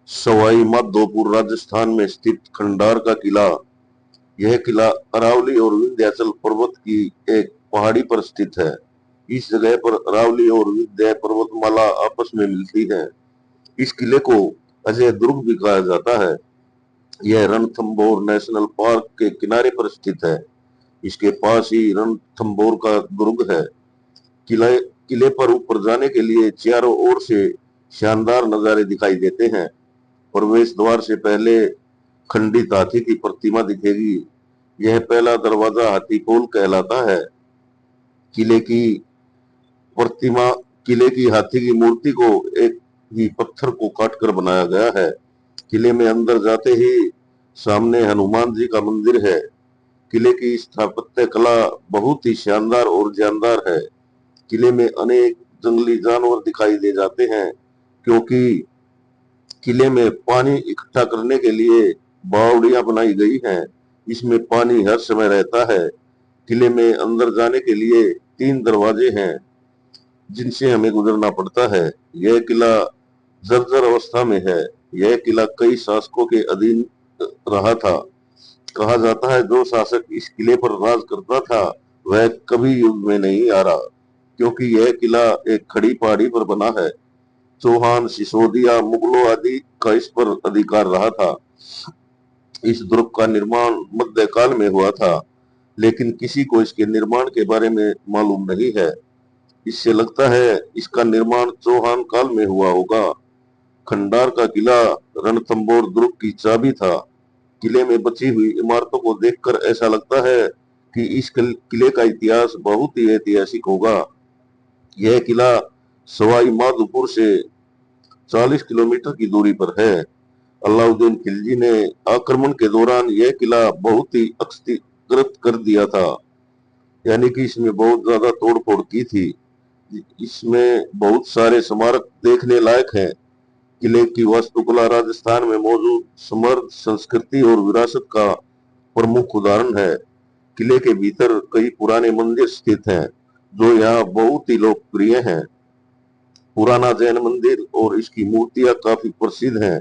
सवाई माधोपुर राजस्थान में स्थित खंडार का किला। यह किला अरावली और विंध्याचल पर्वत की एक पहाड़ी पर स्थित है। इस जगह पर अरावली और विंध्य पर्वतमाला आपस में मिलती है। इस किले को अजय दुर्ग भी कहा जाता है। यह रणथंभौर नेशनल पार्क के किनारे पर स्थित है। इसके पास ही रणथंभौर का दुर्ग है। किले पर ऊपर जाने के लिए चारों ओर से शानदार नजारे दिखाई देते हैं। प्रवेश द्वार से पहले खंडित हाथी की प्रतिमा दिखेगी। यह पहला दरवाजा हाथी पोल कहलाता है। किले की प्रतिमा किले की हाथी की मूर्ति को एक ही पत्थर को काटकर बनाया गया है। किले में अंदर जाते ही सामने हनुमान जी का मंदिर है। किले की स्थापत्य कला बहुत ही शानदार और जानदार है। किले में अनेक जंगली जानवर दिखाई दे जाते हैं, क्योंकि किले में पानी इकट्ठा करने के लिए बावड़ियां बनाई गई हैं। इसमें पानी हर समय रहता है। किले में अंदर जाने के लिए 3 दरवाजे हैं, जिनसे हमें गुजरना पड़ता है। यह किला जर्जर अवस्था में है। यह किला कई शासकों के अधीन रहा था। कहा जाता है जो शासक इस किले पर राज करता था वह कभी युद्ध में नहीं हारा, क्योंकि यह किला एक खड़ी पहाड़ी पर बना है। चौहान, सिसोदिया, मुगलों आदि का इस पर अधिकार रहा था। इस दुर्ग का निर्माण मध्यकाल में हुआ था, लेकिन किसी को इसके निर्माण के बारे में मालूम नहीं है। इससे लगता है इसका निर्माण चौहान काल में हुआ होगा। खंडार का किला रणथंभौर दुर्ग की चाबी था। किले में बची हुई इमारतों को देखकर ऐसा लगता है कि इस किले का इतिहास बहुत ही ऐतिहासिक होगा। यह किला सवाई माधोपुर से 40 किलोमीटर की दूरी पर है। अलाउद्दीन खिलजी ने आक्रमण के दौरान यह किला बहुत ही क्षतिग्रस्त कर दिया था, यानी कि इसमें बहुत ज्यादा तोड़ फोड़ की थी। इसमें बहुत सारे स्मारक देखने लायक हैं। किले की वास्तुकला राजस्थान में मौजूद समृद्ध संस्कृति और विरासत का प्रमुख उदाहरण है। किले के भीतर कई पुराने मंदिर स्थित हैं, जो यहाँ बहुत ही लोकप्रिय हैं। पुराना जैन मंदिर और इसकी मूर्तियां काफी प्रसिद्ध हैं।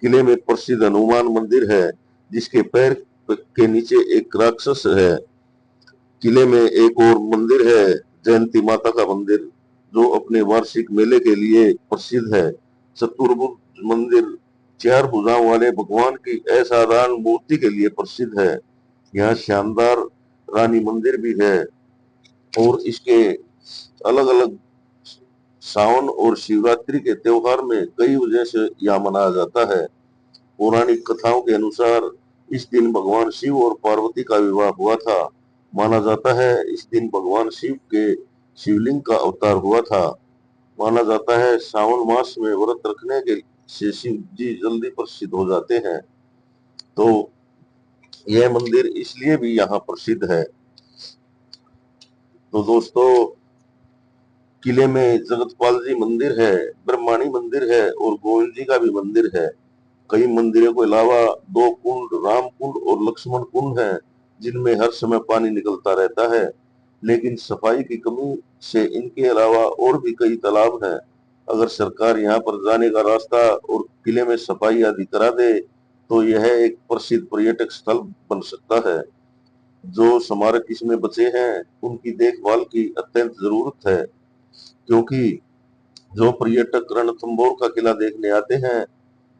किले में प्रसिद्ध हनुमान मंदिर है, जिसके पैर के नीचे एक राक्षस है। किले में एक और मंदिर है, जयंती माता का मंदिर, जो अपने वार्षिक मेले के लिए प्रसिद्ध है। चतुर्भुज मंदिर 4 भुजाओं वाले भगवान की असाधारण मूर्ति के लिए प्रसिद्ध है। यहाँ शानदार रानी मंदिर भी है, और इसके अलग अलग सावन और शिवरात्रि के त्योहार में कई वजह से यह मनाया जाता है। पौराणिक कथाओं के अनुसार इस दिन भगवान शिव और पार्वती का विवाह हुआ था। माना जाता है इस दिन भगवान शिव के शिवलिंग का अवतार हुआ था। माना जाता है सावन मास में व्रत रखने के से शिव जी जल्दी प्रसिद्ध हो जाते हैं। तो यह मंदिर इसलिए भी यहाँ प्रसिद्ध है। तो दोस्तों, किले में जगतपाल जी मंदिर है, ब्रह्माणी मंदिर है और गोविंद जी का भी मंदिर है। कई मंदिरों के अलावा 2 कुंड, राम कुंड और लक्ष्मण कुंड हैं, जिनमें हर समय पानी निकलता रहता है। लेकिन सफाई की कमी से इनके अलावा और भी कई तालाब हैं। अगर सरकार यहाँ पर जाने का रास्ता और किले में सफाई आदि करा दे, तो यह एक प्रसिद्ध पर्यटक स्थल बन सकता है। जो स्मारक इसमें बचे हैं, उनकी देखभाल की अत्यंत जरूरत है, क्योंकि जो पर्यटक रणथंभौर का किला देखने आते हैं,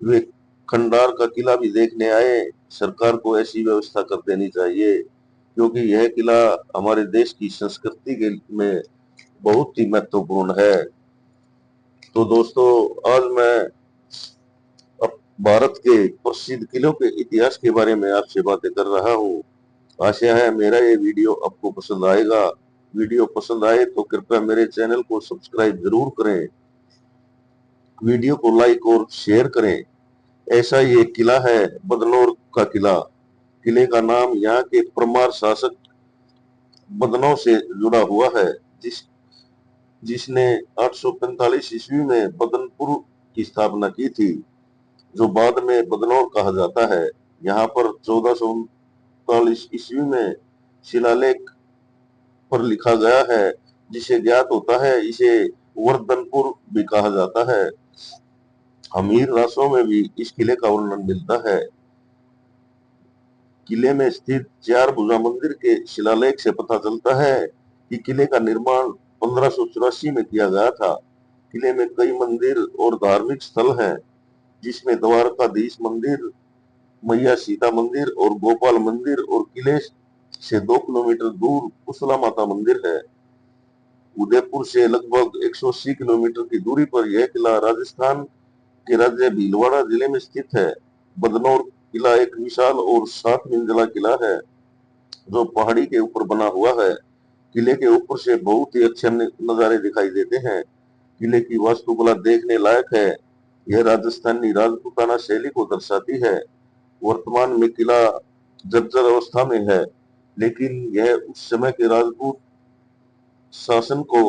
वे खंडार का किला भी देखने आए। सरकार को ऐसी व्यवस्था कर देनी चाहिए, क्योंकि यह किला हमारे देश की संस्कृति के में बहुत ही महत्वपूर्ण है। तो दोस्तों, आज मैं भारत के प्रसिद्ध किलों के इतिहास के बारे में आपसे बातें कर रहा हूँ। आशा है मेरा ये वीडियो आपको पसंद आएगा। वीडियो पसंद आए तो कृपया मेरे चैनल को सब्सक्राइब जरूर करें, वीडियो को लाइक और शेयर करें। ऐसा ये किला है, बदनौर का किला। किले का नाम यहाँ के परमार शासक बदनौर से जुड़ा हुआ है, जिसने 845 ईस्वी में बदनपुर की स्थापना की थी, जो बाद में बदनौर कहा जाता है। यहाँ पर 1439 ईस्वी में शिलालेख पर लिखा गया है, जिसे ज्ञात होता है इसे वर्धनपुर भी कहा जाता है। अमीर रासों में भी इस किले का वर्णन मिलता है। किले में स्थित चार भुजा मंदिर के शिलालेख से पता चलता है कि किले का निर्माण 1584 में किया गया था। किले में कई मंदिर और धार्मिक स्थल हैं, जिसमें द्वारकाधीश मंदिर, मैया सीता मंदिर और गोपाल मंदिर और किले से 2 किलोमीटर दूर कुशला माता मंदिर है। उदयपुर से लगभग 180 किलोमीटर की दूरी पर यह किला राजस्थान के राज्य भीलवाड़ा जिले में स्थित है। बदनौर किला एक विशाल और 7 मंजिला किला है, जो पहाड़ी के ऊपर बना हुआ है। किले के ऊपर से बहुत ही अच्छे नजारे दिखाई देते हैं। किले की वास्तुकला देखने लायक है। यह राजस्थानी राजपूताना शैली को दर्शाती है। वर्तमान में किला जर्जर अवस्था में है, लेकिन यह उस समय के राजपूत शासन को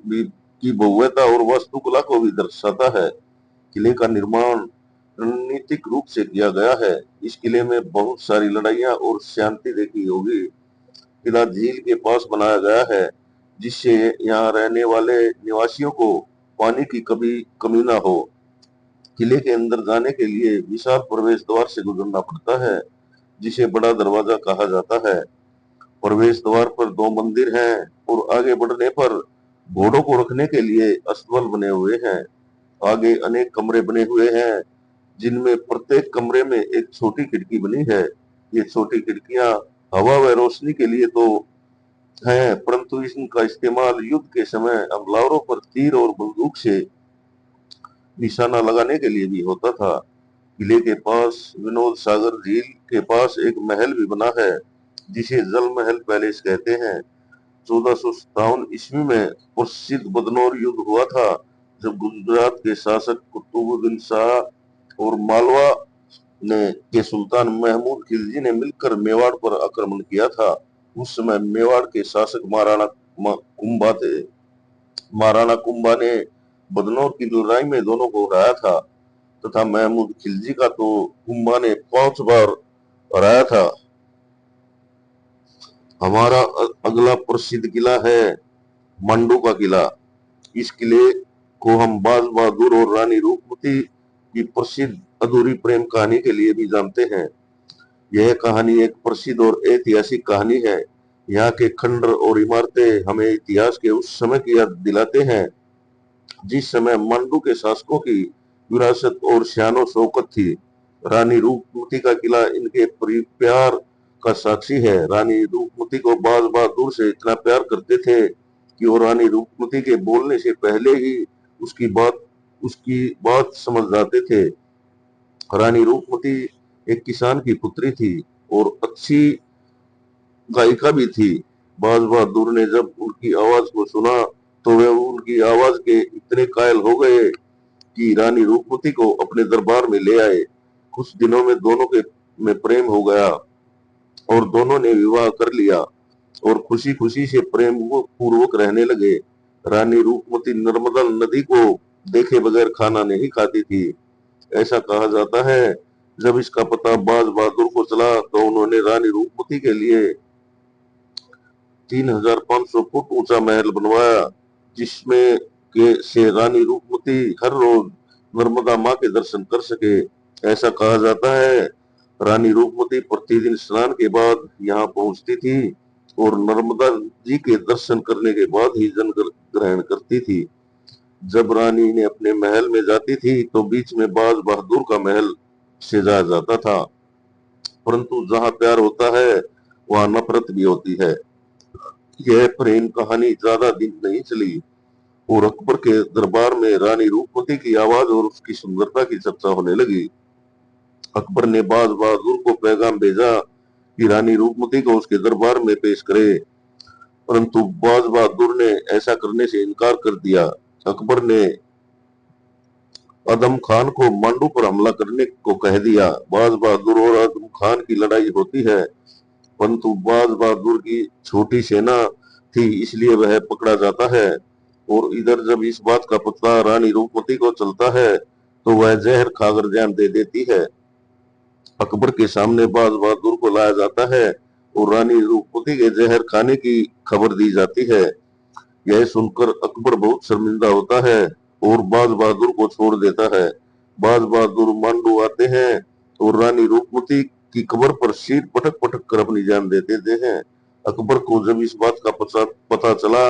भी की भव्यता और वास्तुकला को भी दर्शाता है। किले का निर्माण रणनीतिक रूप से किया गया है। इस किले में बहुत सारी लड़ाइयां और शांति देखी होगी। किला झील के पास बनाया गया है, जिससे यहाँ रहने वाले निवासियों को पानी की कभी कमी ना हो। किले के अंदर जाने के लिए विशाल प्रवेश द्वार से गुजरना पड़ता है, जिसे बड़ा दरवाजा कहा जाता है। प्रवेश द्वार पर 2 मंदिर हैं और आगे बढ़ने पर घोड़ों को रखने के लिए अस्तबल बने हुए हैं। आगे अनेक कमरे बने हुए हैं, जिनमें प्रत्येक कमरे में एक छोटी खिड़की बनी है। ये छोटी खिड़कियां हवा व रोशनी के लिए तो हैं, परंतु इनका इस्तेमाल युद्ध के समय हमलावरों पर तीर और बंदूक से निशाना लगाने के लिए भी होता था। किले के पास विनोद सागर झील के पास एक महल भी बना है, जिसे जल महल पैलेस कहते हैं। 1457 ईस्वी में प्रसिद्ध बदनौर युद्ध हुआ था, जब गुजरात के शासक कुतुबुद्दीन शाह और मालवा ने के सुल्तान महमूद खिलजी ने मिलकर मेवाड़ पर आक्रमण किया था। उस समय मेवाड़ के शासक कुंभा थे। महाराणा कुंभा ने बदनौर की लड़ाई में दोनों को हराया था, तथा महमूद खिलजी का तो कुंभा ने 5 बार हराया था। हमारा अगला प्रसिद्ध किला है मांडू का किला। इस किले को हम बाज बहादुर और रानी रूपमती की प्रसिद्ध अधूरी प्रेम कहानी के लिए भी जानते हैं। यह कहानी एक प्रसिद्ध और ऐतिहासिक कहानी है। यहाँ के खंडर और इमारतें हमें इतिहास के उस समय की याद दिलाते हैं, जिस समय मांडू के शासकों की विरासत और शानो शौकत थी। रानी रूपमती का किला इनके प्यार का साक्षी है। रानी रूपमती को बाज बहादुर से इतना प्यार करते थे कि वो रानी रूपमती के बोलने से पहले ही उसकी बात समझ जाते थे। रानी रूपमती एक किसान की पुत्री थी और अच्छी गायिका भी थी। बाज बहादुर ने जब उनकी आवाज को सुना, तो वे उनकी आवाज के इतने कायल हो गए कि रानी रूपमती को अपने दरबार में ले आए। कुछ दिनों में दोनों के में प्रेम हो गया और दोनों ने विवाह कर लिया और खुशी खुशी से प्रेम पूर्वक रहने लगे। रानी रूपमती नर्मदा नदी को देखे बगैर खाना नहीं खाती थी। ऐसा कहा जाता है, जब इसका पता बाज बहादुर को चला, तो उन्होंने रानी रूपमती के लिए 3500 फुट ऊंचा महल बनवाया, जिसमें के से रानी रूपमती हर रोज नर्मदा माँ के दर्शन कर सके। ऐसा कहा जाता है, रानी रूपमती प्रतिदिन स्नान के बाद यहाँ पहुंचती थी और नर्मदा जी के दर्शन करने के बाद ही जल ग्रहण करती थी। जब रानी ने अपने महल में जाती थी, तो बीच में बाज बहादुर का महल से जाया जाता था। परंतु जहाँ प्यार होता है, वहाँ नफरत भी होती है। यह प्रेम कहानी ज्यादा दिन नहीं चली और अकबर के दरबार में रानी रूपमती की आवाज और उसकी सुंदरता की चर्चा होने लगी। अकबर ने बाज बहादुर को पैगाम भेजा कि रानी रूपमती को उसके दरबार में पेश करे, परंतु बाज बहादुर ने ऐसा करने से इनकार कर दिया। अकबर ने आदम खान को मांडू पर हमला करने को कह दिया। बाज बहादुर और आदम खान की लड़ाई होती है, परंतु बाज बहादुर की छोटी सेना थी, इसलिए वह पकड़ा जाता है। और इधर जब इस बात का पता रानी रूपमती को चलता है, तो वह जहर खाकर जान दे देती है। अकबर के सामने बाज बहादुर को लाया जाता है और रानी रूपमती के जहर खाने की खबर दी जाती है। यह सुनकर अकबर बहुत शर्मिंदा होता है और बाज बहादुर को छोड़ देता है। बाज बहादुर मांडू आते हैं और रानी रूपमती की कब्र पर सिर पटक पटक कर अपनी जान दे देते हैं। अकबर को जब इस बात का पता चला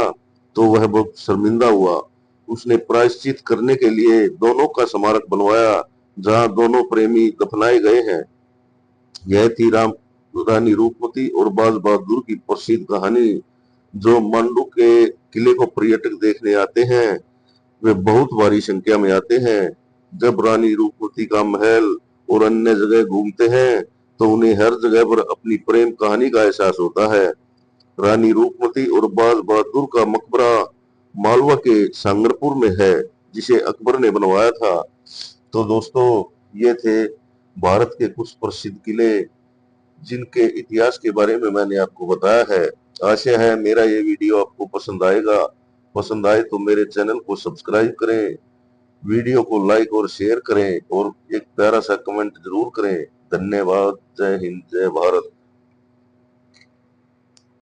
तो वह बहुत शर्मिंदा हुआ। उसने प्रायश्चित करने के लिए दोनों का स्मारक बनवाया जहां दोनों प्रेमी दफनाए गए हैं। यह थी रानी रूपमती और बाज बहादुर की प्रसिद्ध कहानी। जो मांडू के किले को पर्यटक देखने आते हैं वे बहुत भारी संख्या में आते हैं। जब रानी रूपमती का महल और अन्य जगह घूमते हैं तो उन्हें हर जगह पर अपनी प्रेम कहानी का एहसास होता है। रानी रूपमती और बाज बहादुर का मकबरा मालवा के सांगरपुर में है जिसे अकबर ने बनवाया था। तो दोस्तों ये थे भारत के कुछ प्रसिद्ध किले जिनके इतिहास के बारे में मैंने आपको बताया है। आशा है मेरा ये वीडियो आपको पसंद आएगा। पसंद आए तो मेरे चैनल को सब्सक्राइब करें, वीडियो को लाइक और शेयर करें और एक प्यारा सा कमेंट जरूर करें। धन्यवाद। जय हिंद, जय भारत।